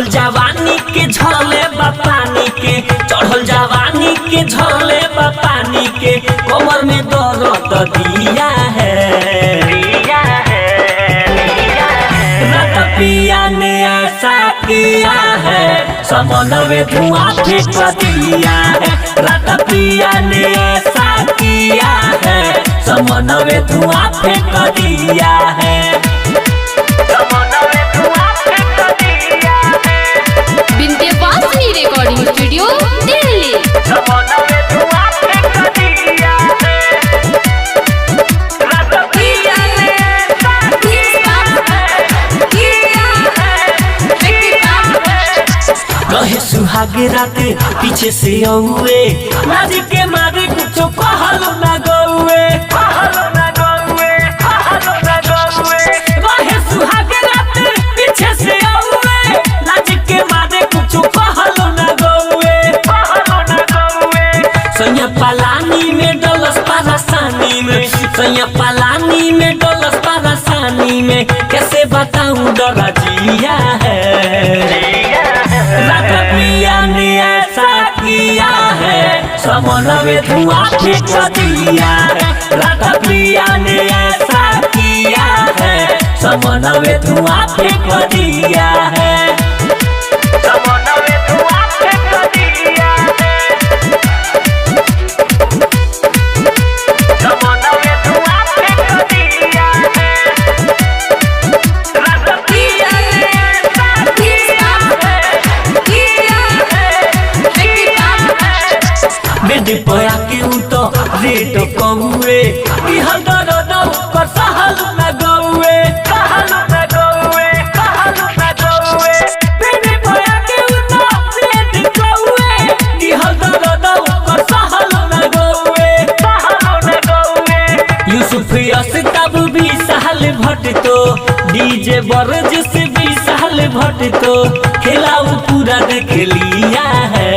चढ़ल जवानी के झले बा पानी के, चढ़ल जवानी के झले बा पानी के, कमर में दर्द दिया है। रात पिया ने ऐसा किया है, समन में धुआं फेंक दिया है। रात पिया ने ऐसा किया है, समन में धुआं फेंक दिया है। Vindhyavasini recording studio Delhi. कहे सुहागे रात पीछे से औए, लाज के मारे कुछ कहलो ना गौए। कहे सुहागे रात पीछे से औए, लाज के मारे कुछ कहलो ना गौए। सैया पलानी में डलस परेशानी में, सैया पलानी में डलस परेशानी में, कैसे बताऊं डरा जिया है। रात पिया ने ऐसा किया है, समन में धुआं फेंक दिया है। रात पिया ने ऐसा किया है, समन में धुआं फेंक दिया है। पया के उतो रेट कौए, इहल दर्द पर सहल न गौए। बेबी पया के उतो रेट कौए, इहल दर्द पर सहल न गौए। यूसुफ अस्ताब भी सहल भट तो, डीजे बरज से भी सहल भट तो, खेलाऊ पूरा देख लिया है।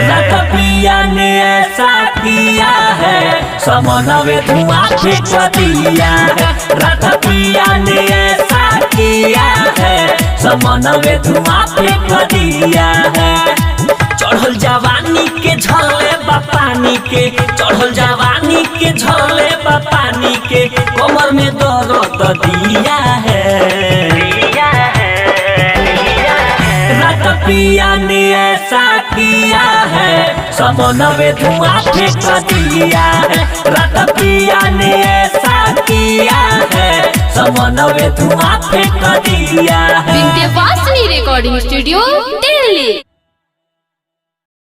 रात पिया ने ऐसा किया है, समन में धुआं फेंक दिया है। रात पिया ने ऐसा किया है, समन में धुआं फेंक दिया है। चढ़ल जवानी के झले बा पानी के, चढ़ल जवानी के झले बा पानी के, कमर में दर्द दिया है। रात पिया ने ऐसा किया है, समन में धुआं फेंक दिया है। रात पिया ने ऐसा किया है, समन में धुआं फेंक दिया है। Vindhyavasini recording studio Delhi.